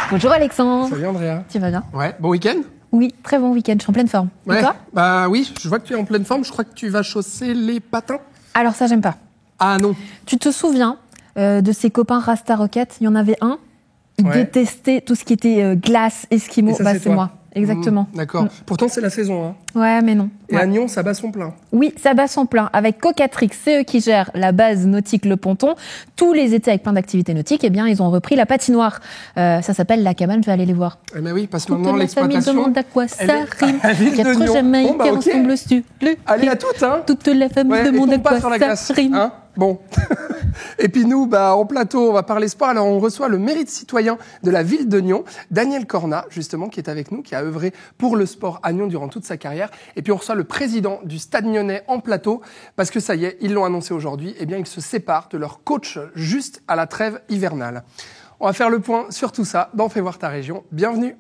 Bonjour Alexandre. Salut Andrea. Tu vas bien? Ouais, bon week-end? Oui, très bon week-end, je suis en pleine forme. Ouais. Et toi? Bah oui, je vois que tu es en pleine forme, je crois que tu vas chausser les patins. Alors ça, j'aime pas. Ah non. Tu te souviens de ces copains Rasta Rocket? Il y en avait un, il détestait tout ce qui était glace, esquimau. Et ça, c'est c'est toi. moi, exactement. D'accord. Pourtant, c'est la saison, hein. Ouais, mais non. Et à Nyon, ça bat son plein. Oui, ça bat son plein. Avec Cocatrix, c'est eux qui gèrent la base nautique Le Ponton. Tous les étés avec plein d'activités nautiques, eh bien, ils ont repris la patinoire. Ça s'appelle la cabane, je vais aller les voir. Eh ben oui, parce que Toute maintenant, la famille l'exploitation... demande à quoi ça rime. à Ville de Quatre Nyon. Jamaïcains Bon, bah, ok. ensemble sur le Allez, à riz. toutes, hein. Toute la famille demande et à tombe pas quoi sur la ça glace, rime. hein. Bon. Et puis nous, en plateau, on va parler sport. Alors, on reçoit le mérite citoyen de la ville de Nyon, Daniel Corna, justement, qui est avec nous, qui a œuvré pour le sport à Nyon durant toute sa carrière. Et puis, on reçoit le président du Stade Nyonnais en plateau, parce que ça y est, ils l'ont annoncé aujourd'hui, eh bien, ils se séparent de leur coach juste à la trêve hivernale. On va faire le point sur tout ça dans Fais voir ta région. Bienvenue.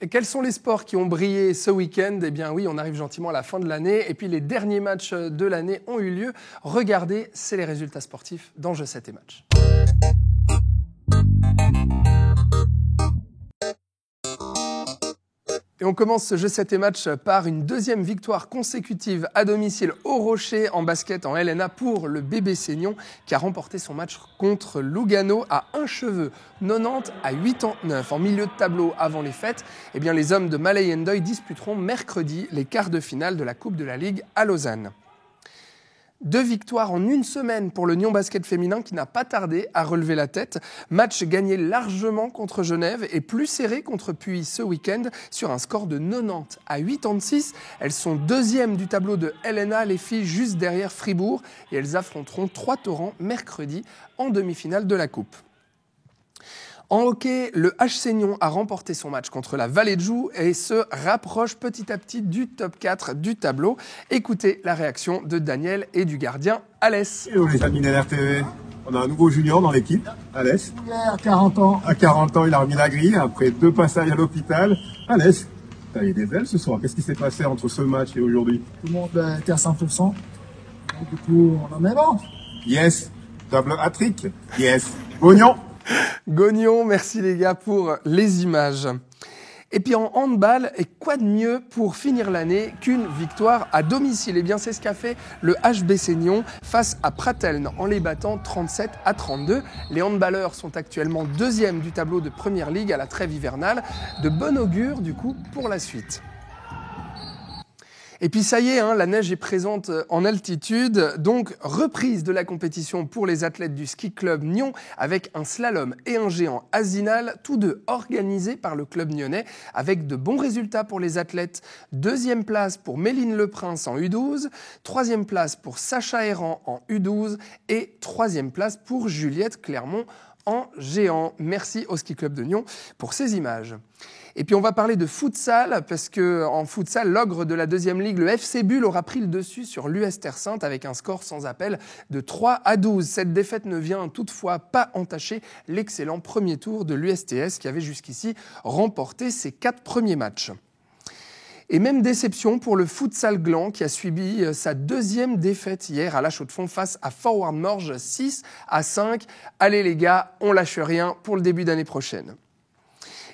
Et quels sont les sports qui ont brillé ce week-end? Eh bien oui, on arrive gentiment à la fin de l'année. Et puis les derniers matchs de l'année ont eu lieu. Regardez, c'est les résultats sportifs dans Je 7 et Match. Et on commence ce Jeu 7 et Match par une deuxième victoire consécutive à domicile au Rocher en basket en LNA pour le BBC Nyon qui a remporté son match contre Lugano à un cheveu, 90-89. En milieu de tableau avant les fêtes, eh bien les hommes de Malay Ndoye disputeront mercredi les quarts de finale de la Coupe de la Ligue à Lausanne. 2 victoires en une semaine pour le Nyon basket féminin qui n'a pas tardé à relever la tête. Match gagné largement contre Genève et plus serré contre Puy ce week-end sur un score de 90-86. Elles sont deuxièmes du tableau de LNA, les filles juste derrière Fribourg et elles affronteront 3 Torrents mercredi en demi-finale de la Coupe. En hockey, le HC Nyon a remporté son match contre la Vallée de Joux et se rapproche petit à petit du top 4 du tableau. Écoutez la réaction de Daniel et du gardien Alès. Hello les amis d'LRTV, on a un nouveau junior dans l'équipe, Alès. À 40 ans. À 40 ans, il a remis la grille après 2 passages à l'hôpital. Alès, t'as eu des ailes ce soir. Qu'est-ce qui s'est passé entre ce match et aujourd'hui? Tout le monde était à 100%. Donc, du coup, on en est bon. Yes, double hat-trick. Yes, Gognon. Gognon, merci les gars pour les images. Et puis en handball, et quoi de mieux pour finir l'année qu'une victoire à domicile? Eh bien c'est ce qu'a fait le HBC Nyon face à Prateln en les battant 37-32. Les handballeurs sont actuellement deuxièmes du tableau de Première Ligue à la trêve hivernale. De bon augure du coup pour la suite. Et puis ça y est, la neige est présente en altitude, donc reprise de la compétition pour les athlètes du ski club Nyon avec un slalom et un géant Azinal, tous deux organisés par le club nyonnais avec de bons résultats pour les athlètes. 2e place pour Méline Leprince en U12, 3e place pour Sacha Errand en U12 et 3e place pour Juliette Clermont en géant. Merci au ski club de Nyon pour ces images. Et puis on va parler de futsal, parce qu'en futsal, l'ogre de la 2e ligue, le FC Bulle, aura pris le dessus sur l'US Terre Sainte avec un score sans appel de 3-12. Cette défaite ne vient toutefois pas entacher l'excellent premier tour de l'USTS qui avait jusqu'ici remporté ses 4 premiers matchs. Et même déception pour le futsal Gland qui a subi sa 2e défaite hier à La Chaux-de-Fonds face à Forward Morges 6-5. Allez les gars, on lâche rien pour le début d'année prochaine.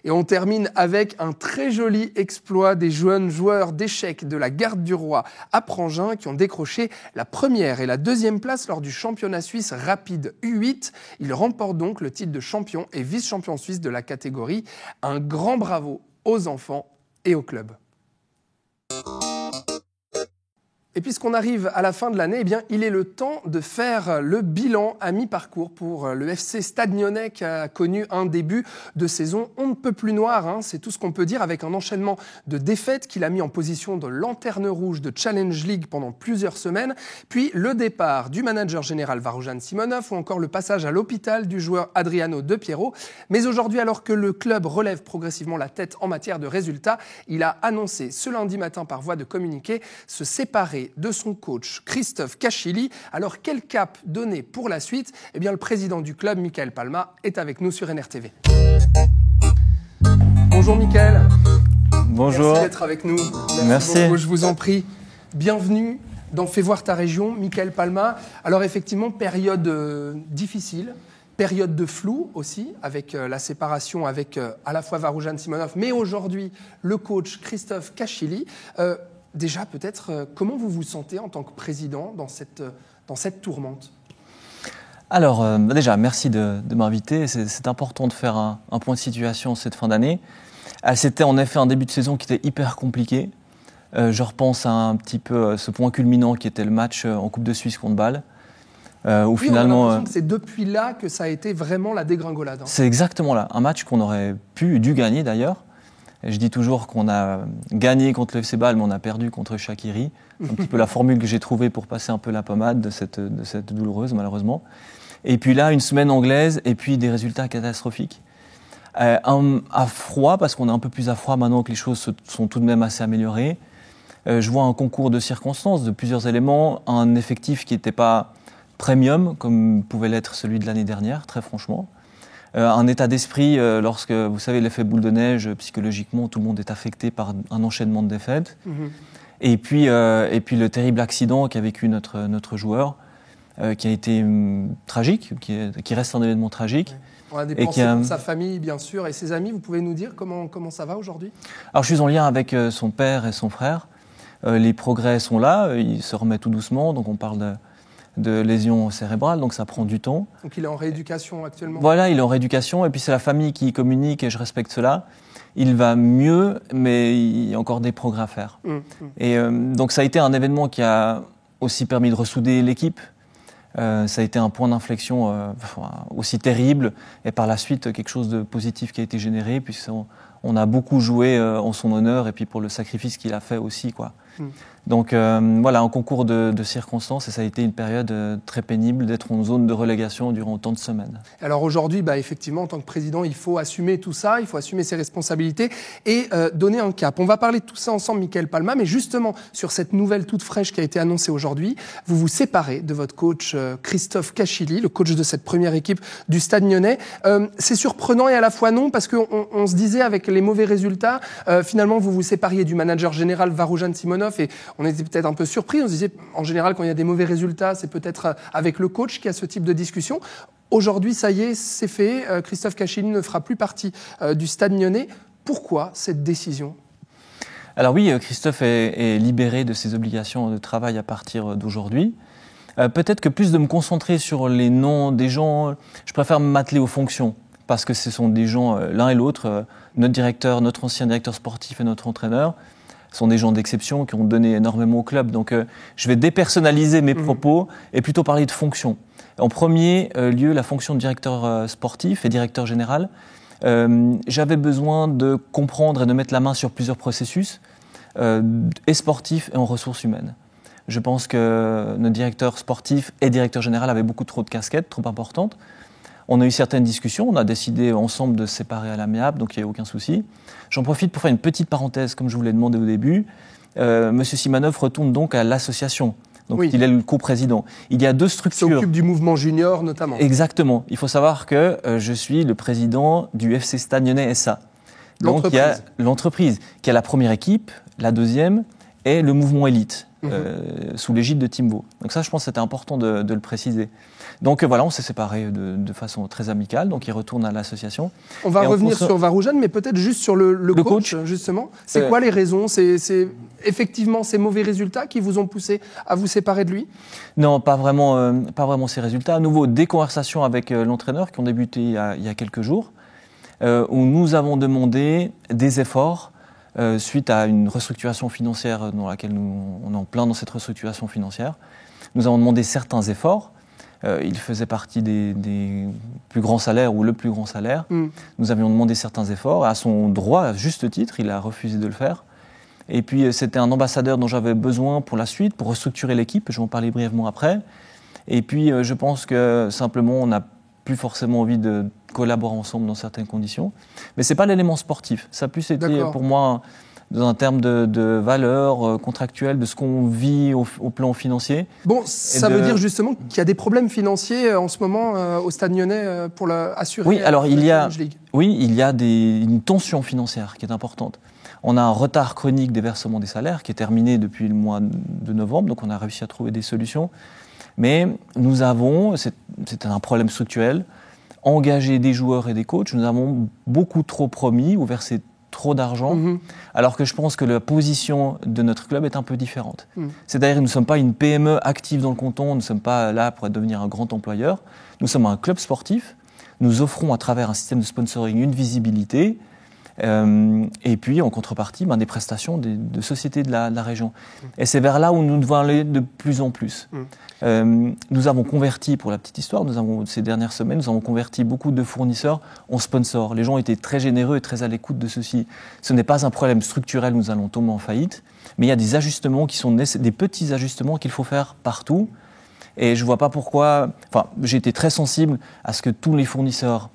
Et on termine avec un très joli exploit des jeunes joueurs d'échecs de la Garde du Roi à Prangin qui ont décroché la 1re et la 2e place lors du championnat suisse rapide U8. Ils remportent donc le titre de champion et vice-champion suisse de la catégorie. Un grand bravo aux enfants et au club. Et puisqu'on arrive à la fin de l'année, eh bien, il est le temps de faire le bilan à mi-parcours pour le FC Stade Nyonnais qui a connu un début de saison on ne peut plus noir, c'est tout ce qu'on peut dire, avec un enchaînement de défaites qu'il a mis en position de lanterne rouge de Challenge League pendant plusieurs semaines, puis le départ du manager général Varoujan Simonov ou encore le passage à l'hôpital du joueur Adriano De Piero. Mais aujourd'hui, alors que le club relève progressivement la tête en matière de résultats, il a annoncé ce lundi matin par voie de communiqué se séparer entouré de son coach Christophe Cachilly. Alors quel cap donner pour la suite? Eh bien le président du club, Michael Palma, est avec nous sur NRTV. Bonjour Michael. Bonjour. Merci d'être avec nous. Merci. Beaucoup, je vous en prie. Bienvenue dans Fais voir ta région, Michael Palma. Alors effectivement, période difficile, période de flou aussi, avec la séparation avec à la fois Varoujan Simonov, mais aujourd'hui le coach Christophe Cachilly. Déjà peut-être, comment vous vous sentez en tant que président dans cette tourmente? Alors déjà, merci de m'inviter. C'est important de faire un point de situation cette fin d'année. C'était en effet un début de saison qui était hyper compliqué. Je repense à un petit peu ce point culminant qui était le match en Coupe de Suisse contre Bâle. Où oui, finalement, on a l'impression que c'est depuis là que ça a été vraiment la dégringolade. C'est exactement là. Un match qu'on aurait dû gagner d'ailleurs. Et je dis toujours qu'on a gagné contre le FC Bâle, mais on a perdu contre Shaqiri. C'est un petit peu la formule que j'ai trouvée pour passer un peu la pommade de cette douloureuse, malheureusement. Et puis là, une semaine anglaise et puis des résultats catastrophiques. À froid, parce qu'on est un peu plus à froid maintenant que les choses sont tout de même assez améliorées. Je vois un concours de circonstances, de plusieurs éléments, un effectif qui n'était pas premium, comme pouvait l'être celui de l'année dernière, très franchement. Un état d'esprit, lorsque, vous savez, l'effet boule de neige, psychologiquement, tout le monde est affecté par un enchaînement de défaites. Et puis le terrible accident qu'a vécu notre joueur, qui a été tragique, qui reste un événement tragique. On a des pensées pour sa famille, bien sûr, et ses amis. Vous pouvez nous dire comment ça va aujourd'hui? Alors, je suis en lien avec son père et son frère. Les progrès sont là, il se remet tout doucement, donc on parle de lésions cérébrales, donc ça prend du temps. Donc il est en rééducation actuellement? Voilà, il est en rééducation, et puis c'est la famille qui communique, et je respecte cela. Il va mieux, mais il y a encore des progrès à faire. Et donc ça a été un événement qui a aussi permis de ressouder l'équipe. Ça a été un point d'inflexion aussi terrible, et par la suite quelque chose de positif qui a été généré, puisqu'on a beaucoup joué en son honneur, et puis pour le sacrifice qu'il a fait aussi, quoi. Donc voilà, un concours de circonstances, et ça a été une période très pénible d'être en zone de relégation durant autant de semaines. Alors aujourd'hui, effectivement, en tant que président, il faut assumer tout ça, il faut assumer ses responsabilités et donner un cap. On va parler de tout ça ensemble, Michael Palma, mais justement, sur cette nouvelle toute fraîche qui a été annoncée aujourd'hui, vous vous séparez de votre coach Christophe Cachilly, le coach de cette première équipe du Stade Nyonnais. C'est surprenant et à la fois non, parce qu'on se disait avec les mauvais résultats, finalement, vous vous sépariez du manager général Varoujan Simonov, et on était peut-être un peu surpris. On se disait, en général, quand il y a des mauvais résultats, c'est peut-être avec le coach qu'il y a ce type de discussion. Aujourd'hui, ça y est, c'est fait. Christophe Cachilly ne fera plus partie du Stade Nyonnais. Pourquoi cette décision? Alors oui, Christophe est libéré de ses obligations de travail à partir d'aujourd'hui. Peut-être que plus de me concentrer sur les noms des gens, je préfère m'atteler aux fonctions, parce que ce sont des gens, l'un et l'autre, notre directeur, notre ancien directeur sportif et notre entraîneur, sont des gens d'exception qui ont donné énormément au club. Donc je vais dépersonnaliser mes propos et plutôt parler de fonction. En premier lieu, la fonction de directeur sportif et directeur général. J'avais besoin de comprendre et de mettre la main sur plusieurs processus, et sportifs et en ressources humaines. Je pense que notre directeur sportif et directeur général avaient beaucoup trop de casquettes, trop importantes. On a eu certaines discussions, on a décidé ensemble de se séparer à l'amiable, donc il n'y a aucun souci. J'en profite pour faire une petite parenthèse, comme je vous l'ai demandé au début. Monsieur Simonov retourne donc à l'association, donc il est le coprésident. Il y a deux structures. Il s'occupe du mouvement junior notamment. Exactement. Il faut savoir que je suis le président du FC Stade Nyonnais SA. Donc il y a l'entreprise, qui a la première équipe, la deuxième, et le mouvement élite, sous l'égide de Timbo. Donc ça, je pense que c'était important de le préciser. Donc voilà, on s'est séparés de façon très amicale, donc il retourne à l'association. On va revenir sur Varoujan, mais peut-être juste sur le coach, justement. C'est quoi les raisons? C'est effectivement ces mauvais résultats qui vous ont poussé à vous séparer de lui? Non, pas vraiment ces résultats. À nouveau, des conversations avec l'entraîneur qui ont débuté il y a quelques jours, où nous avons demandé des efforts suite à une restructuration financière dans laquelle on est en plein dans cette restructuration financière. Nous avons demandé certains efforts. Il faisait partie des plus grands salaires ou le plus grand salaire. Nous avions demandé certains efforts. À son droit, à juste titre, il a refusé de le faire. Et puis c'était un ambassadeur dont j'avais besoin pour la suite, pour restructurer l'équipe. Je vais en parler brièvement après. Et puis je pense que simplement on n'a plus forcément envie de collaborer ensemble dans certaines conditions. Mais ce n'est pas l'élément sportif. Ça a plus été pour moi dans un terme de valeur contractuelle, de ce qu'on vit au plan financier. Bon, ça veut dire justement qu'il y a des problèmes financiers en ce moment au Stade Nyonnais pour assurer oui, alors la Challenge League. Oui, il y a une tension financière qui est importante. On a un retard chronique des versements des salaires qui est terminé depuis le mois de novembre, donc on a réussi à trouver des solutions. Mais nous avons, c'est un problème structurel, engagé des joueurs et des coachs. Nous avons beaucoup trop promis ou versé trop d'argent, alors que je pense que la position de notre club est un peu différente. C'est-à-dire que nous ne sommes pas une PME active dans le canton, nous ne sommes pas là pour devenir un grand employeur. Nous sommes un club sportif. Nous offrons à travers un système de sponsoring une visibilité et puis en contrepartie des prestations de sociétés de la région. Et c'est vers là où nous devons aller de plus en plus. Nous avons converti, pour la petite histoire, ces dernières semaines, nous avons converti beaucoup de fournisseurs en sponsors. Les gens étaient très généreux et très à l'écoute de ceci. Ce n'est pas un problème structurel, nous allons tomber en faillite, mais il y a des ajustements qui sont des petits ajustements qu'il faut faire partout. Et je ne vois pas pourquoi... Enfin, j'ai été très sensible à ce que tous les fournisseurs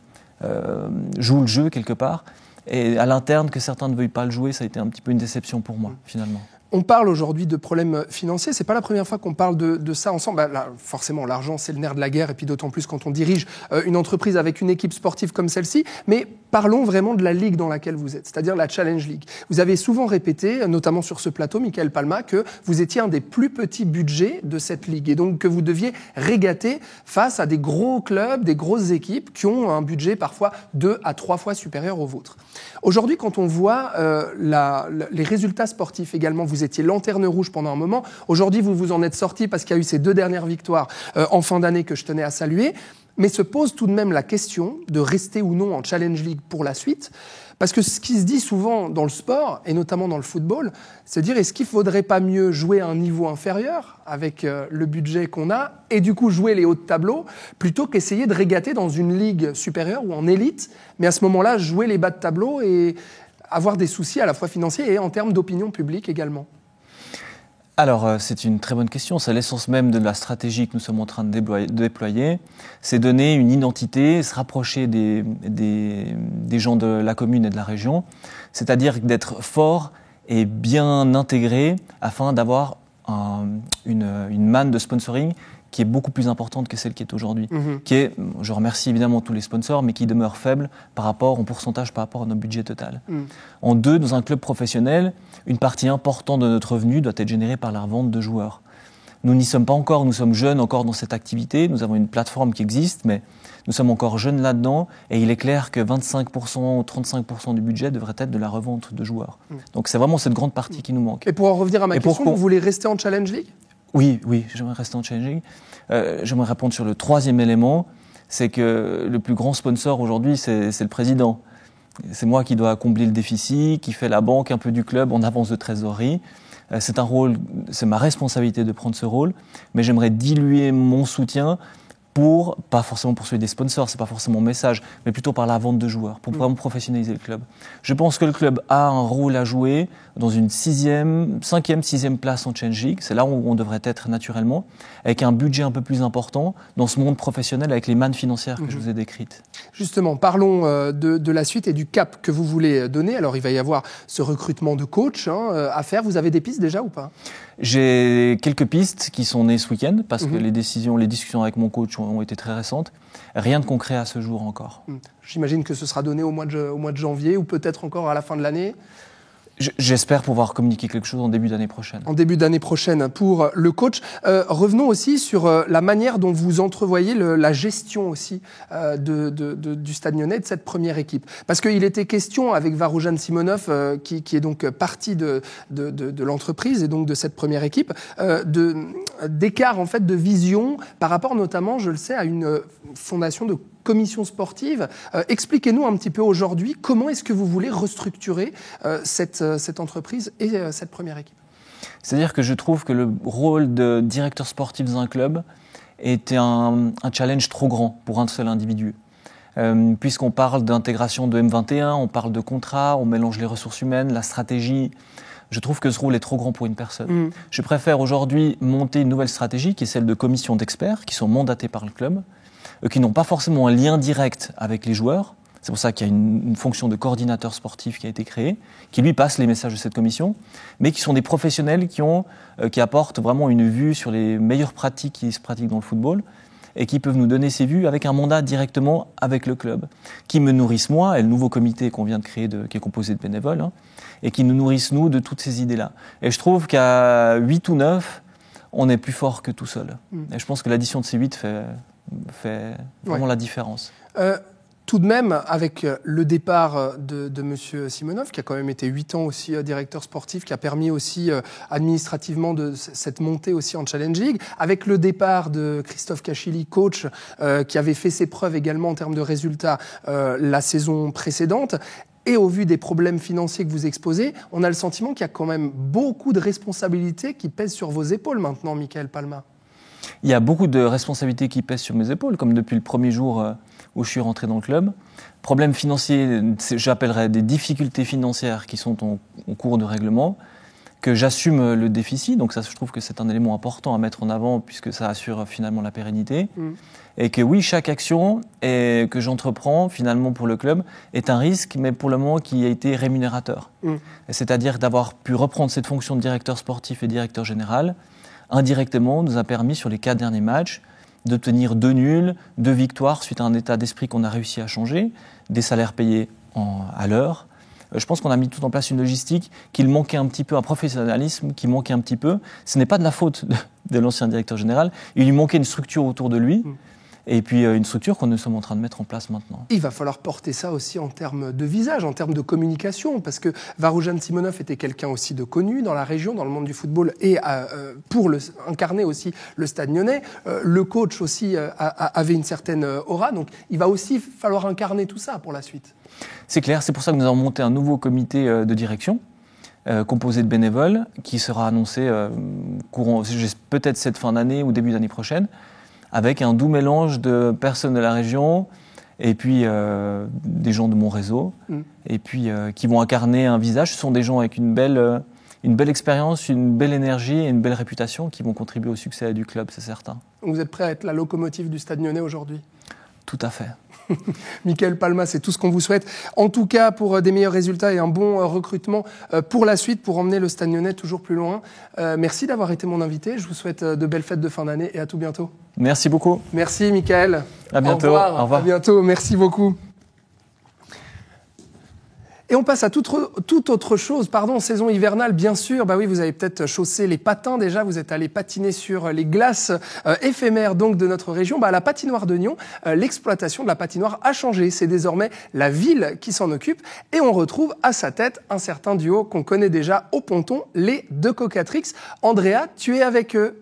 jouent le jeu quelque part. Et à l'interne, que certains ne veuillent pas le jouer, ça a été un petit peu une déception pour moi, finalement. On parle aujourd'hui de problèmes financiers. C'est pas la première fois qu'on parle de ça ensemble. Là, forcément, l'argent, c'est le nerf de la guerre, et puis d'autant plus quand on dirige une entreprise avec une équipe sportive comme celle-ci. Mais parlons vraiment de la ligue dans laquelle vous êtes, c'est-à-dire la Challenge League. Vous avez souvent répété, notamment sur ce plateau, Michael Palma, que vous étiez un des plus petits budgets de cette ligue, et donc que vous deviez régater face à des gros clubs, des grosses équipes qui ont un budget parfois 2 à 3 fois supérieur au vôtre. Aujourd'hui, quand on voit les résultats sportifs également, vous étiez lanterne rouge pendant un moment. Aujourd'hui, vous vous en êtes sorti parce qu'il y a eu ces 2 dernières victoires en fin d'année que je tenais à saluer. Mais se pose tout de même la question de rester ou non en Challenge League pour la suite. Parce que ce qui se dit souvent dans le sport, et notamment dans le football, c'est de dire est-ce qu'il ne faudrait pas mieux jouer à un niveau inférieur avec le budget qu'on a et du coup jouer les hauts de tableau plutôt qu'essayer de régater dans une ligue supérieure ou en élite, mais à ce moment-là jouer les bas de tableau et avoir des soucis à la fois financiers et en termes d'opinion publique également. Alors, c'est une très bonne question. C'est l'essence même de la stratégie que nous sommes en train de déployer. C'est donner une identité, se rapprocher des gens de la commune et de la région. C'est-à-dire d'être fort et bien intégré afin d'avoir une manne de sponsoring qui est beaucoup plus importante que celle qui est aujourd'hui. Je remercie évidemment tous les sponsors, mais qui demeure faible en pourcentage par rapport à notre budget total. En 2, dans un club professionnel, une partie importante de notre revenu doit être générée par la revente de joueurs. Nous n'y sommes pas encore, nous sommes jeunes encore dans cette activité, nous avons une plateforme qui existe, mais nous sommes encore jeunes là-dedans, et il est clair que 25% ou 35% du budget devrait être de la revente de joueurs. Donc c'est vraiment cette grande partie qui nous manque. Et pour en revenir à ma question, vous voulez rester en Challenge League ? Oui, j'aimerais rester en Challenge League. J'aimerais répondre sur le 3e élément, c'est que le plus grand sponsor aujourd'hui, c'est le président. C'est moi qui dois combler le déficit, qui fait la banque un peu du club en avance de trésorerie. C'est ma responsabilité de prendre ce rôle, mais j'aimerais diluer mon soutien pas forcément poursuivre des sponsors, c'est pas forcément mon message, mais plutôt par la vente de joueurs, pour vraiment professionnaliser le club. Je pense que le club a un rôle à jouer dans une 5e, 6e place en Challenge League, c'est là où on devrait être naturellement, avec un budget un peu plus important dans ce monde professionnel, avec les mannes financières que je vous ai décrites. Justement, parlons de la suite et du cap que vous voulez donner. Alors, il va y avoir ce recrutement de coach à faire. Vous avez des pistes déjà ou pas ? J'ai quelques pistes qui sont nées ce week-end parce que les discussions avec mon coach ont été très récentes. Rien de concret à ce jour encore. J'imagine que ce sera donné au mois de janvier ou peut-être encore à la fin de l'année. J'espère pouvoir communiquer quelque chose en début d'année prochaine. En début d'année prochaine pour le coach. Revenons aussi sur la manière dont vous entrevoyez la gestion aussi du Stade Nyonnais, de cette première équipe. Parce qu'il était question avec Varoujan Simonov, qui est donc parti de l'entreprise et donc de cette première équipe, d'écart en fait de vision par rapport notamment, je le sais, à une fondation de commission sportive. Expliquez-nous un petit peu aujourd'hui comment est-ce que vous voulez restructurer cette entreprise et cette première équipe. C'est-à-dire que je trouve que le rôle de directeur sportif dans un club était un challenge trop grand pour un seul individu. Puisqu'on parle d'intégration de M21, on parle de contrat, on mélange les ressources humaines, la stratégie. Je trouve que ce rôle est trop grand pour une personne. Je préfère aujourd'hui monter une nouvelle stratégie qui est celle de commissions d'experts qui sont mandatés par le club, qui n'ont pas forcément un lien direct avec les joueurs. C'est pour ça qu'il y a une fonction de coordinateur sportif qui a été créée, qui lui passe les messages de cette commission, mais qui sont des professionnels qui apportent vraiment une vue sur les meilleures pratiques qui se pratiquent dans le football et qui peuvent nous donner ces vues avec un mandat directement avec le club, qui me nourrissent moi et le nouveau comité qu'on vient de créer, qui est composé de bénévoles, et qui nous nourrissent nous de toutes ces idées-là. Et je trouve qu'à 8 ou 9, on est plus fort que tout seul. Et je pense que l'addition de ces 8 fait vraiment la différence. Tout de même, avec le départ de M. Simonov, qui a quand même été 8 ans aussi directeur sportif, qui a permis aussi administrativement de cette montée aussi en Challenge League, avec le départ de Christophe Cachili, coach, qui avait fait ses preuves également en termes de résultats la saison précédente, et au vu des problèmes financiers que vous exposez, on a le sentiment qu'il y a quand même beaucoup de responsabilités qui pèsent sur vos épaules maintenant, Michael Palma. Il y a beaucoup de responsabilités qui pèsent sur mes épaules, comme depuis le premier jour où je suis rentré dans le club. Problèmes financiers, j'appellerais des difficultés financières qui sont en cours de règlement, que j'assume le déficit, donc ça je trouve que c'est un élément important à mettre en avant puisque ça assure finalement la pérennité. Et que oui, chaque action que j'entreprends finalement pour le club est un risque, mais pour le moment qui a été rémunérateur. C'est-à-dire d'avoir pu reprendre cette fonction de directeur sportif et directeur général, indirectement nous a permis sur les 4 derniers matchs d'obtenir 2 nuls, 2 victoires suite à un état d'esprit qu'on a réussi à changer, des salaires payés à l'heure. Je pense qu'on a mis tout en place une logistique qu'il manquait un petit peu, un professionnalisme qui manquait un petit peu. Ce n'est pas de la faute de l'ancien directeur général, il lui manquait une structure autour de lui. Et puis une structure qu'on nous sommes en train de mettre en place maintenant. Il va falloir porter ça aussi en termes de visage, en termes de communication, parce que Varoujan Simonov était quelqu'un aussi de connu dans la région, dans le monde du football, et pour incarner aussi le Stade Lyonnais. Le coach aussi avait une certaine aura, donc il va aussi falloir incarner tout ça pour la suite. C'est clair, c'est pour ça que nous avons monté un nouveau comité de direction, composé de bénévoles, qui sera annoncé peut-être cette fin d'année ou début d'année prochaine, avec un doux mélange de personnes de la région et puis des gens de mon réseau, et puis qui vont incarner un visage. Ce sont des gens avec une belle expérience, une belle énergie et une belle réputation qui vont contribuer au succès du club, c'est certain. Vous êtes prêt à être la locomotive du Stade Lyonnais aujourd'hui ? Tout à fait. Michael Palma, c'est tout ce qu'on vous souhaite. En tout cas, pour des meilleurs résultats et un bon recrutement pour la suite, pour emmener le Stade Lyonnais toujours plus loin. Merci d'avoir été mon invité. Je vous souhaite de belles fêtes de fin d'année et à tout bientôt. Merci beaucoup. Merci, Michael. À bientôt. Au revoir. Au revoir. À bientôt. Merci beaucoup. Et on passe à toute autre chose. Saison hivernale, bien sûr. Bah oui, vous avez peut-être chaussé les patins déjà. Vous êtes allé patiner sur les glaces éphémères donc de notre région. À la patinoire de Nyon, l'exploitation de la patinoire a changé. C'est désormais la ville qui s'en occupe. Et on retrouve à sa tête un certain duo qu'on connaît déjà au ponton, les deux Cocatrix. Andrea, tu es avec eux.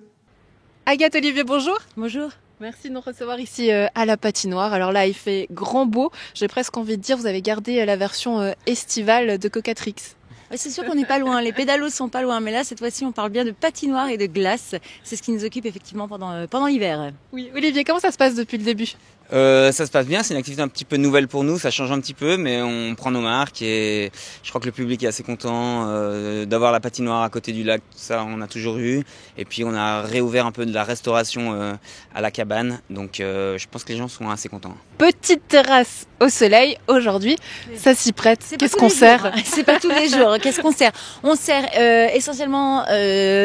Agathe, Olivier, bonjour. Bonjour. Merci de nous recevoir ici à la patinoire. Alors là, il fait grand beau. J'ai presque envie de dire, vous avez gardé la version estivale de Cocatrix. C'est sûr qu'on n'est pas loin, les pédalos sont pas loin, mais là, cette fois-ci, on parle bien de patinoire et de glace. C'est ce qui nous occupe effectivement pendant l'hiver. Oui, Olivier, comment ça se passe depuis le début ? Ça se passe bien, c'est une activité un petit peu nouvelle pour nous, ça change un petit peu, mais on prend nos marques et je crois que le public est assez content d'avoir la patinoire à côté du lac, tout ça on a toujours eu. Et puis on a réouvert un peu de la restauration à la cabane, donc je pense que les gens sont assez contents. Petite terrasse au soleil aujourd'hui, ça s'y prête. Qu'est-ce qu'on sert ? C'est pas tous les jours. Qu'est-ce qu'on sert ? On sert essentiellement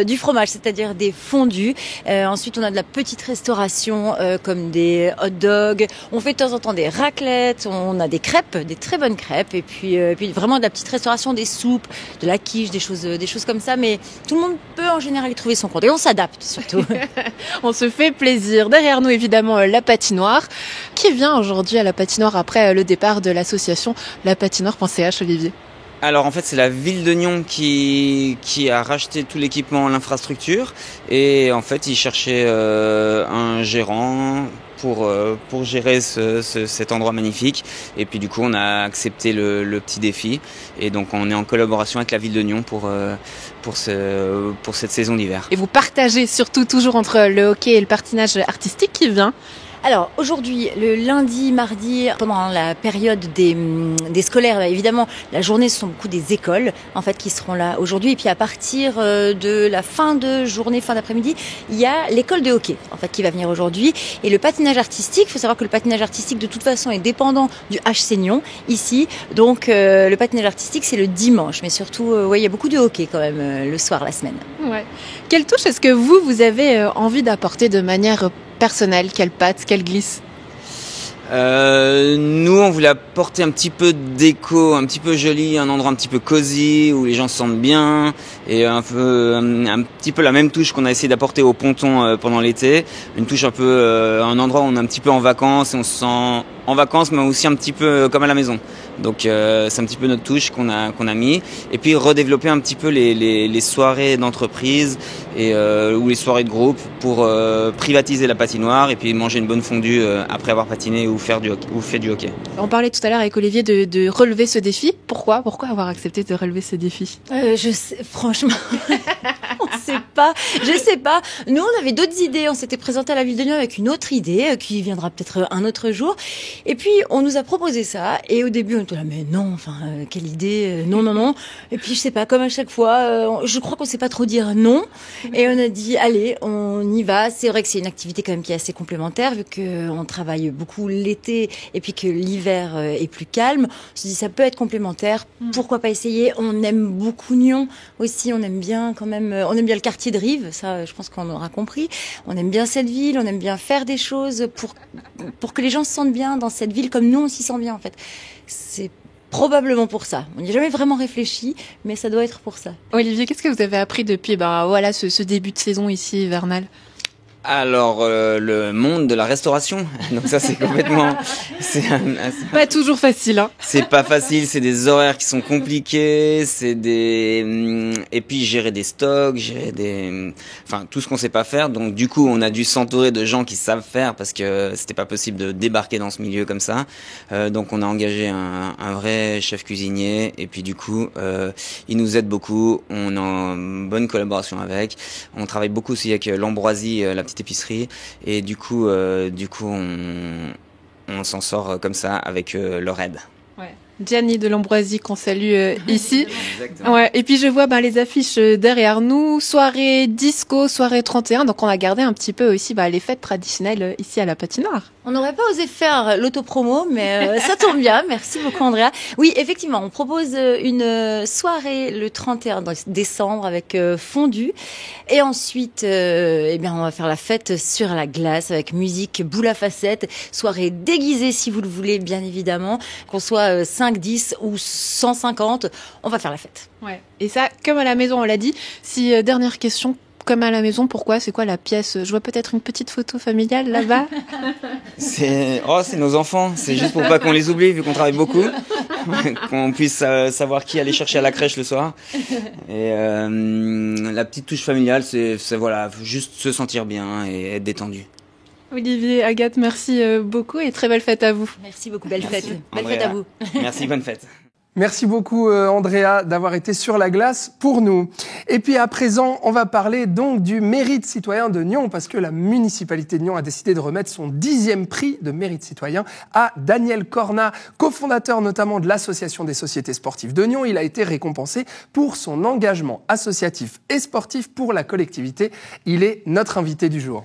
du fromage, c'est-à-dire des fondus. Ensuite, on a de la petite restauration comme des hot dogs. On fait de temps en temps des raclettes. On a des crêpes, des très bonnes crêpes. Et puis vraiment de la petite restauration, des soupes, de la quiche, des choses comme ça. Mais tout le monde peut en général y trouver son compte. Et on s'adapte surtout. On se fait plaisir. Derrière nous, évidemment, la patinoire. Qui vient aujourd'hui à la patinoire après le départ de l'association La Patinoire.ch, Olivier ? Alors en fait c'est la ville de Nyon qui a racheté tout l'équipement, l'infrastructure, et en fait ils cherchaient un gérant pour gérer cet endroit magnifique, et puis du coup on a accepté le petit défi, et donc on est en collaboration avec la ville de Nyon pour cette saison d'hiver. Et vous partagez surtout toujours entre le hockey et le patinage artistique qui vient ? Alors aujourd'hui, le lundi, mardi, pendant la période des scolaires, évidemment, la journée, ce sont beaucoup des écoles en fait qui seront là aujourd'hui. Et puis à partir de la fin de journée, fin d'après-midi, il y a l'école de hockey en fait qui va venir aujourd'hui. Et le patinage artistique, il faut savoir que le patinage artistique de toute façon est dépendant du HC Nyon ici. Donc le patinage artistique c'est le dimanche, mais surtout, il y a beaucoup de hockey quand même le soir, la semaine. Ouais. Quelle touche est-ce que vous avez envie d'apporter de manière personnelle? Quelle patte, quelle glisse? Nous, on voulait apporter un petit peu de déco, un petit peu joli, un endroit un petit peu cosy où les gens se sentent bien et un petit peu la même touche qu'on a essayé d'apporter au ponton pendant l'été, une touche un peu un endroit où on est un petit peu en vacances et on se sent en vacances mais aussi un petit peu comme à la maison. Donc c'est un petit peu notre touche qu'on a mis et puis redévelopper un petit peu les soirées d'entreprise et ou les soirées de groupe pour privatiser la patinoire et puis manger une bonne fondue après avoir patiné ou fait du hockey. On parlait tout à l'heure avec Olivier de relever ce défi. Pourquoi avoir accepté de relever ce défi? Je sais, franchement, je sais pas. Nous, on avait d'autres idées. On s'était présenté à la Ville de Nyon avec une autre idée qui viendra peut-être un autre jour. Et puis, on nous a proposé ça. Et au début, on était là, mais non, quelle idée, non. Et puis, je sais pas, comme à chaque fois, je crois qu'on sait pas trop dire non. Et on a dit, allez, on y va. C'est vrai que c'est une activité quand même qui est assez complémentaire vu qu'on travaille beaucoup l'été et puis que l'hiver est plus calme. On se dit, ça peut être complémentaire. Pourquoi pas essayer? On aime beaucoup Nyon aussi. On aime bien quand même, on aime bien le quartier de Rive. Ça, je pense qu'on aura compris. On aime bien cette ville. On aime bien faire des choses pour que les gens se sentent bien dans cette ville comme nous on s'y sent bien en fait. C'est probablement pour ça. On n'y a jamais vraiment réfléchi, mais ça doit être pour ça. Olivier, qu'est-ce que vous avez appris depuis ce début de saison ici hivernale? Alors, le monde de la restauration. Donc ça, c'est complètement... Pas toujours facile, hein. C'est pas facile, c'est des horaires qui sont compliqués, et puis gérer des stocks, tout ce qu'on sait pas faire. Donc du coup, on a dû s'entourer de gens qui savent faire parce que c'était pas possible de débarquer dans ce milieu comme ça. Donc on a engagé un vrai chef cuisinier, et puis du coup, il nous aide beaucoup. On a une bonne collaboration avec. On travaille beaucoup aussi avec l'Ambroisie, la petite épicerie, et du coup on s'en sort comme ça avec leur aide. Ouais. Gianni de l'Ambroisie qu'on salue ici. Exactement. Ouais. Et puis je vois les affiches derrière nous, soirée disco, soirée 31. Donc on a gardé un petit peu aussi les fêtes traditionnelles ici à la patinoire. On n'aurait pas osé faire l'autopromo, mais ça tombe bien. Merci beaucoup, Andrea. Oui, effectivement, on propose une soirée le 31 décembre avec fondue. Et ensuite, on va faire la fête sur la glace avec musique, boule à facettes, soirée déguisée si vous le voulez, bien évidemment. Qu'on soit 5, 10 ou 150, on va faire la fête. Ouais. Et ça, comme à la maison, on l'a dit. Si, dernière question, comme à la maison, pourquoi? C'est quoi la pièce? Je vois peut-être une petite photo familiale là-bas. C'est nos enfants. C'est juste pour pas qu'on les oublie vu qu'on travaille beaucoup. Qu'on puisse savoir qui aller chercher à la crèche le soir. Et la petite touche familiale, c'est juste se sentir bien et être détendu. Olivier, Agathe, merci beaucoup et très belle fête à vous. Merci beaucoup, belle Merci. fête. Belle Andrea. fête à vous. Merci, bonne fête. Merci beaucoup Andrea d'avoir été sur la glace pour nous. Et puis à présent, on va parler donc du mérite citoyen de Nyon parce que la municipalité de Nyon a décidé de remettre son 10e prix de mérite citoyen à Daniel Corna, cofondateur notamment de l'Association des sociétés sportives de Nyon. Il a été récompensé pour son engagement associatif et sportif pour la collectivité. Il est notre invité du jour.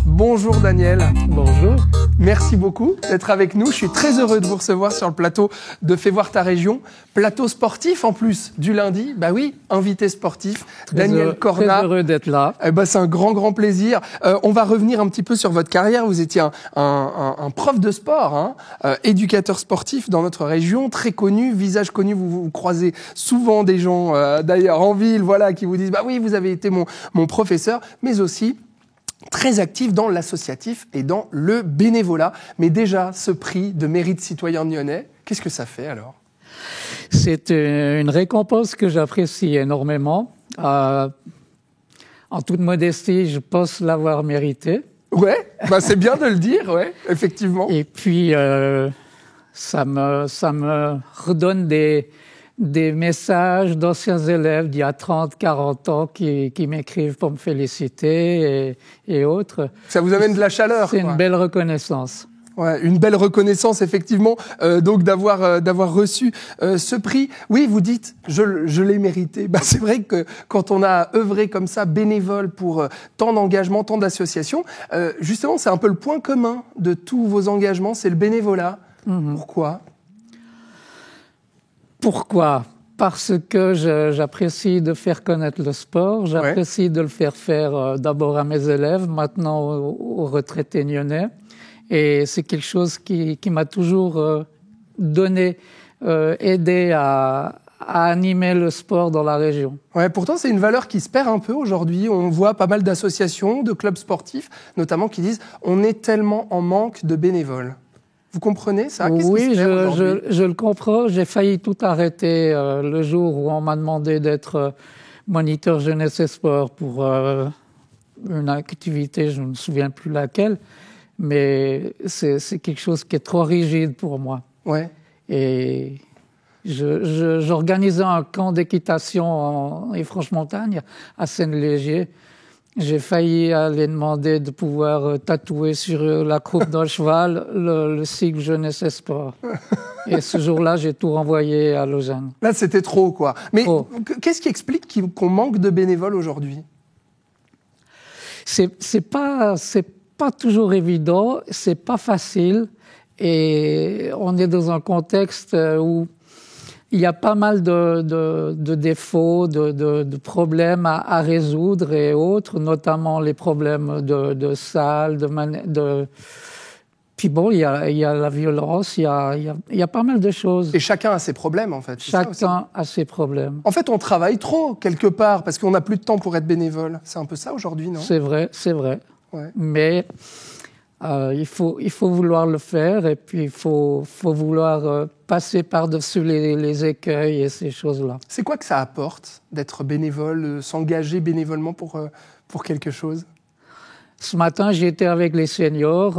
Bonjour Daniel. Bonjour. Merci beaucoup d'être avec nous. Je suis très heureux de vous recevoir sur le plateau de Fais voir ta région. Plateau sportif en plus du lundi. Bah oui, invité sportif. Daniel Corna. Très heureux d'être là. C'est un grand plaisir. On va revenir un petit peu sur votre carrière. Vous étiez un prof de sport, éducateur sportif dans notre région, très connu, visage connu. Vous croisez souvent des gens d'ailleurs en ville, qui vous disent bah oui, vous avez été mon professeur, mais aussi très actif dans l'associatif et dans le bénévolat. Mais déjà, ce prix de mérite citoyen nyonnais, qu'est-ce que ça fait alors? C'est une récompense que j'apprécie énormément. En toute modestie, je pense l'avoir méritée. Ouais, c'est bien de le dire, ouais, effectivement. Et puis, ça me redonne des des messages d'anciens élèves d'il y a 30, 40 ans qui m'écrivent pour me féliciter et autres. Ça vous amène de la chaleur. C'est une belle reconnaissance. Ouais, une belle reconnaissance effectivement, donc d'avoir reçu ce prix. Oui, vous dites, je l'ai mérité. Bah, c'est vrai que quand on a œuvré comme ça, bénévole pour tant d'engagements, tant d'associations, justement, c'est un peu le point commun de tous vos engagements, c'est le bénévolat. Pourquoi ? Pourquoi ? Parce que j'apprécie de faire connaître le sport, j'apprécie de le faire d'abord à mes élèves, maintenant aux retraités nyonnais. Et c'est quelque chose qui m'a toujours aidé à animer le sport dans la région. Ouais, pourtant, c'est une valeur qui se perd un peu aujourd'hui. On voit pas mal d'associations, de clubs sportifs, notamment, qui disent « on est tellement en manque de bénévoles ». Vous comprenez ça ? Oui, je le comprends. J'ai failli tout arrêter le jour où on m'a demandé d'être moniteur jeunesse et sport pour une activité, je ne me souviens plus laquelle. Mais c'est quelque chose qui est trop rigide pour moi. Ouais. Et j'organisais un camp d'équitation en Franche-Montagne, à Seine-Léger. J'ai failli aller demander de pouvoir tatouer sur la croupe d'un cheval le sigle jeunesse et sport. Et ce jour-là, j'ai tout renvoyé à Lausanne. Là, c'était trop, quoi. Mais qu'est-ce qui explique qu'on manque de bénévoles aujourd'hui ? C'est pas toujours évident, c'est pas facile, et on est dans un contexte où il y a pas mal de défauts, de problèmes à résoudre et autres, notamment les problèmes de salles, puis bon, il y a la violence, il y a pas mal de choses. Et chacun a ses problèmes, en fait. Chacun a ses problèmes. En fait, on travaille trop, quelque part, parce qu'on n'a plus de temps pour être bénévole. C'est un peu ça aujourd'hui, non ? C'est vrai. Ouais. Mais il faut vouloir le faire, et puis il faut vouloir passer par-dessus les écueils et ces choses-là. C'est quoi que ça apporte d'être bénévole, s'engager bénévolement pour quelque chose ? Ce matin, j'ai été avec les seniors,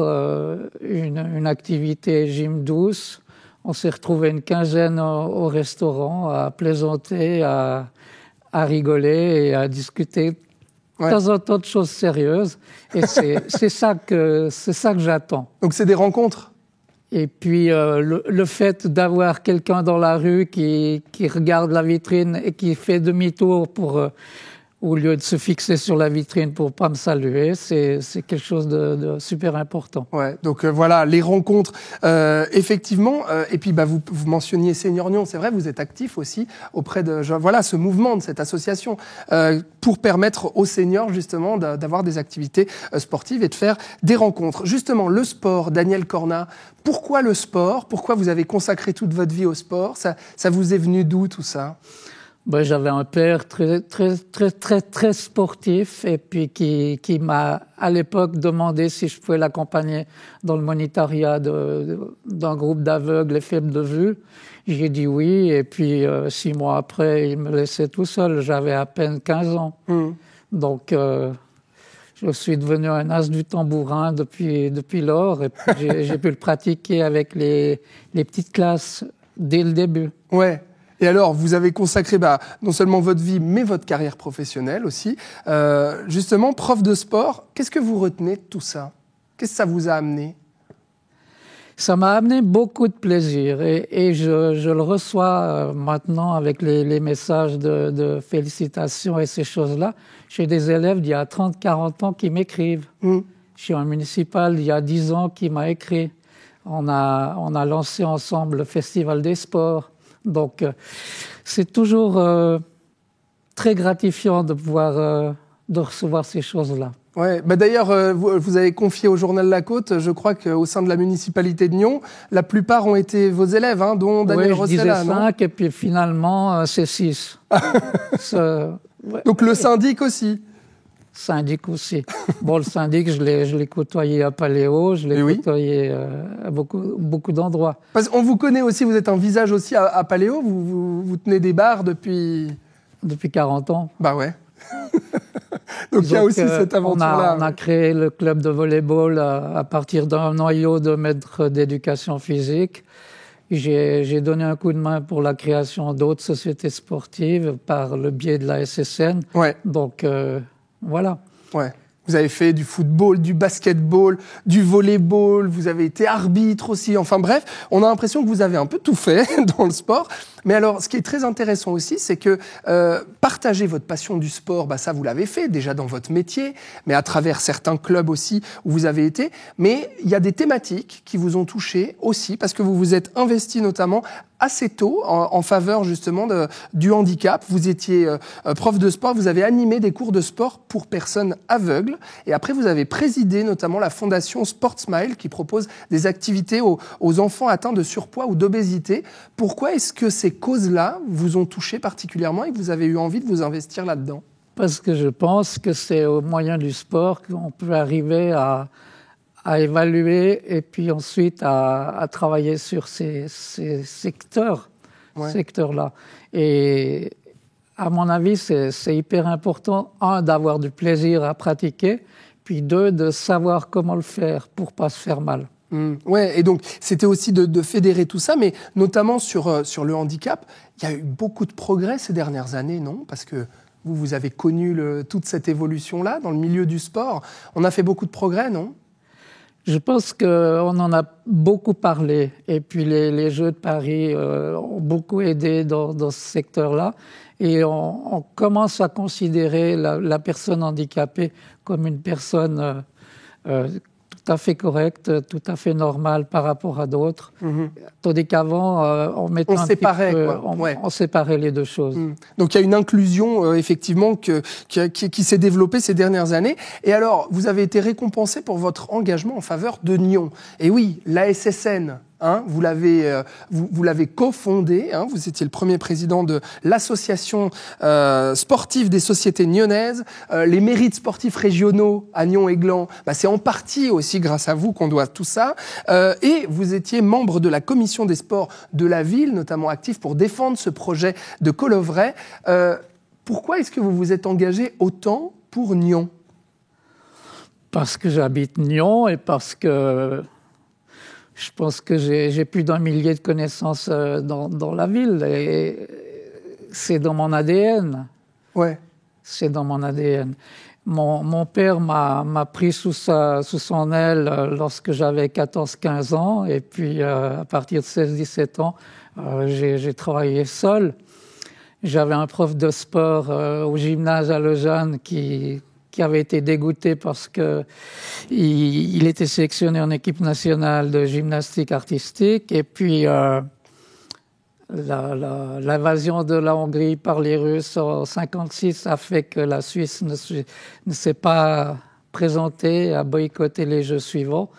une activité gym douce. On s'est retrouvés une quinzaine au restaurant à plaisanter, à rigoler et à discuter de temps en temps de choses sérieuses. Et c'est ça que j'attends. Donc c'est des rencontres ? Et puis le fait d'avoir quelqu'un dans la rue qui regarde la vitrine et qui fait demi-tour au lieu de se fixer sur la vitrine pour pas me saluer, c'est quelque chose de super important. Ouais, donc voilà, les rencontres, effectivement. Et puis vous mentionniez Senior Nyon, c'est vrai, vous êtes actif aussi auprès de ce mouvement, de cette association, pour permettre aux seniors justement d'avoir des activités sportives et de faire des rencontres. Justement, le sport, Daniel Cornat, pourquoi le sport ? Pourquoi vous avez consacré toute votre vie au sport ? Ça vous est venu d'où tout ça ? J'avais un père très sportif, et puis qui m'a à l'époque demandé si je pouvais l'accompagner dans le monitorat d'un groupe d'aveugles et faibles de vue. J'ai dit oui, et puis 6 mois après, il me laissait tout seul. J'avais à peine 15 ans. Donc je suis devenu un as du tambourin depuis lors, et puis j'ai pu le pratiquer avec les petites classes dès le début. Ouais. Et alors, vous avez consacré non seulement votre vie, mais votre carrière professionnelle aussi. Justement, prof de sport, qu'est-ce que vous retenez de tout ça ? Qu'est-ce que ça vous a amené ? Ça m'a amené beaucoup de plaisir, et je le reçois maintenant avec les messages de félicitations et ces choses-là. J'ai des élèves d'il y a 30, 40 ans qui m'écrivent. J'ai un municipal d'il y a 10 ans qui m'a écrit. On a lancé ensemble le Festival des sports. Donc, c'est toujours très gratifiant de recevoir ces choses-là. Ouais, d'ailleurs, vous avez confié au journal La Côte, je crois qu'au sein de la municipalité de Nyon, la plupart ont été vos élèves, dont Daniel Rossella, je disais 5, et puis finalement, c'est 6. Donc le syndic aussi. Syndic aussi. Bon, le syndic, je l'ai côtoyé à Paléo, je l'ai côtoyé à beaucoup d'endroits. Parce qu'on vous connaît aussi, vous êtes un visage aussi à Paléo, vous tenez des bars depuis... Depuis 40 ans. Bah ouais. Donc il y a aussi cette aventure-là. On a créé le club de volleyball à partir d'un noyau de maîtres d'éducation physique. J'ai donné un coup de main pour la création d'autres sociétés sportives par le biais de la SSN. Ouais. Donc, voilà. Ouais. Vous avez fait du football, du basketball, du volleyball, vous avez été arbitre aussi. Enfin bref, on a l'impression que vous avez un peu tout fait dans le sport. Mais alors, ce qui est très intéressant aussi, c'est que partager votre passion du sport, ça vous l'avez fait déjà dans votre métier, mais à travers certains clubs aussi où vous avez été. Mais il y a des thématiques qui vous ont touché aussi parce que vous vous êtes investi notamment assez tôt en faveur justement du handicap. Vous étiez prof de sport, vous avez animé des cours de sport pour personnes aveugles et après vous avez présidé notamment la fondation Sport Smile qui propose des activités aux enfants atteints de surpoids ou d'obésité. Pourquoi est-ce que ces causes-là vous ont touché particulièrement et que vous avez eu envie de vous investir là-dedans? Parce que je pense que c'est au moyen du sport qu'on peut arriver à évaluer et puis ensuite à travailler sur ces secteurs-là. Et à mon avis, c'est hyper important, un, d'avoir du plaisir à pratiquer, puis deux, de savoir comment le faire pour pas se faire mal. Ouais, et donc c'était aussi de fédérer tout ça, mais notamment sur le handicap, il y a eu beaucoup de progrès ces dernières années, non? Parce que vous avez connu toute cette évolution-là dans le milieu du sport. On a fait beaucoup de progrès, non? Je pense qu'on en a beaucoup parlé. Et puis les Jeux de Paris ont beaucoup aidé dans ce secteur-là. Et on commence à considérer la personne handicapée comme une personne tout à fait correcte, tout à fait normale par rapport à d'autres. Tandis qu'avant, on séparait les deux choses. Donc il y a une inclusion effectivement qui s'est développée ces dernières années. Et alors, vous avez été récompensé pour votre engagement en faveur de Nyon. Et oui, la SSN. Vous l'avez cofondé, vous étiez le premier président de l'association sportive des sociétés nyonnaises. Les mérites sportifs régionaux à Nyon-Aiglan, c'est en partie aussi grâce à vous qu'on doit tout ça. Et vous étiez membre de la commission des sports de la ville, notamment actif pour défendre ce projet de Colovray. Pourquoi est-ce que vous vous êtes engagé autant pour Nyon? Parce que j'habite Nyon et parce que je pense que j'ai plus d'1 millier de connaissances dans la ville et c'est dans mon ADN. Ouais. C'est dans mon ADN. Mon père m'a pris sous son aile lorsque j'avais 14-15 ans et puis à partir de 16-17 ans, j'ai travaillé seul. J'avais un prof de sport au gymnase à Lausanne qui avait été dégoûté parce que il était sélectionné en équipe nationale de gymnastique artistique et puis l'invasion de la Hongrie par les Russes en 1956 a fait que la Suisse ne s'est pas présentée, a boycotté les Jeux suivants.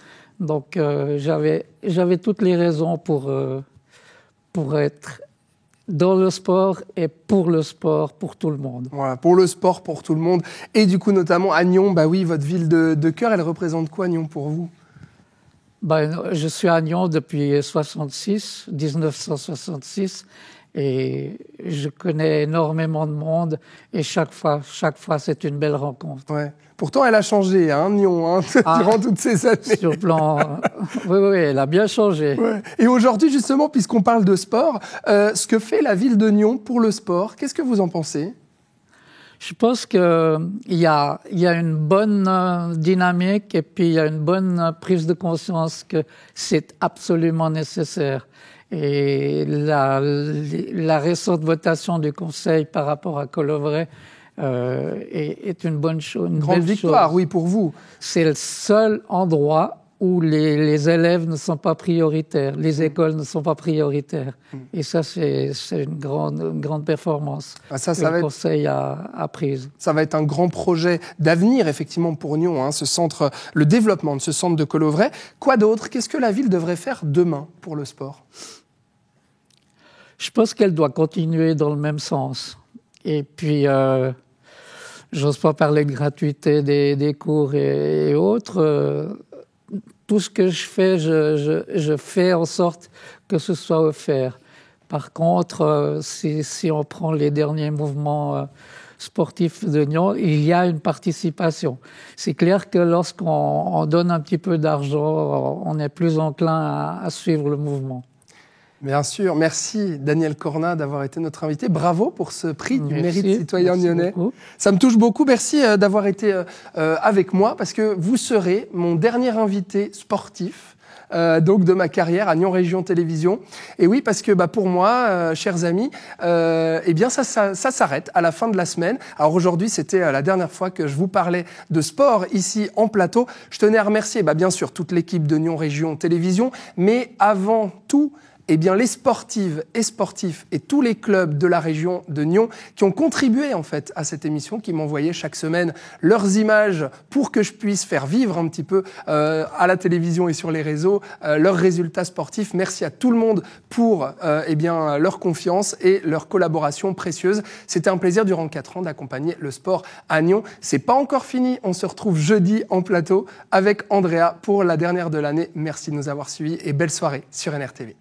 Donc j'avais toutes les raisons pour être dans le sport et pour le sport, pour tout le monde. Voilà, pour le sport, pour tout le monde. Et du coup, notamment à Nyon, oui, votre ville de cœur, elle représente quoi, Nyon, pour vous? Je suis à Nyon depuis 1966, et je connais énormément de monde, et chaque fois, c'est une belle rencontre. Ouais. Pourtant, elle a changé, Nyon, durant toutes ces années. Sur le plan... oui, elle a bien changé. Ouais. Et aujourd'hui, justement, puisqu'on parle de sport, ce que fait la ville de Nyon pour le sport, qu'est-ce que vous en pensez? Je pense qu'il y a une bonne dynamique et puis il y a une bonne prise de conscience que c'est absolument nécessaire. Et la récente votation du Conseil par rapport à Colovray est une bonne chose. Une grande victoire, oui, pour vous. C'est le seul endroit où les élèves ne sont pas prioritaires, les écoles ne sont pas prioritaires. Et ça, c'est une grande performance que le Conseil a prise. Ça va être un grand projet d'avenir, effectivement, pour Nyon, le développement de ce centre de Colovray. Quoi d'autre? Qu'est-ce que la ville devrait faire demain pour le sport? Je pense qu'elle doit continuer dans le même sens. Et puis, j'ose pas parler de gratuité des cours et autres. Tout ce que je fais, je fais en sorte que ce soit offert. Par contre, si on prend les derniers mouvements sportifs de Nyon, il y a une participation. C'est clair que lorsqu'on donne un petit peu d'argent, on est plus enclin à suivre le mouvement. Bien sûr, merci Daniel Corna d'avoir été notre invité. Bravo pour ce prix du Merci, mérite citoyen merci nyonnais. beaucoup. Ça me touche beaucoup. Merci d'avoir été avec moi parce que vous serez mon dernier invité sportif. Donc de ma carrière à Nyon Région Télévision. Et oui, parce que pour moi, chers amis, eh bien ça s'arrête à la fin de la semaine. Alors aujourd'hui, c'était la dernière fois que je vous parlais de sport ici en plateau. Je tenais à remercier bien sûr toute l'équipe de Nyon Région Télévision, mais avant tout, eh bien, les sportives et sportifs et tous les clubs de la région de Nyon qui ont contribué en fait à cette émission, qui m'envoyaient chaque semaine leurs images pour que je puisse faire vivre un petit peu à la télévision et sur les réseaux leurs résultats sportifs. Merci à tout le monde pour leur confiance et leur collaboration précieuse. C'était un plaisir durant 4 ans d'accompagner le sport à Nyon. C'est pas encore fini. On se retrouve jeudi en plateau avec Andrea pour la dernière de l'année. Merci de nous avoir suivis et belle soirée sur NRTV.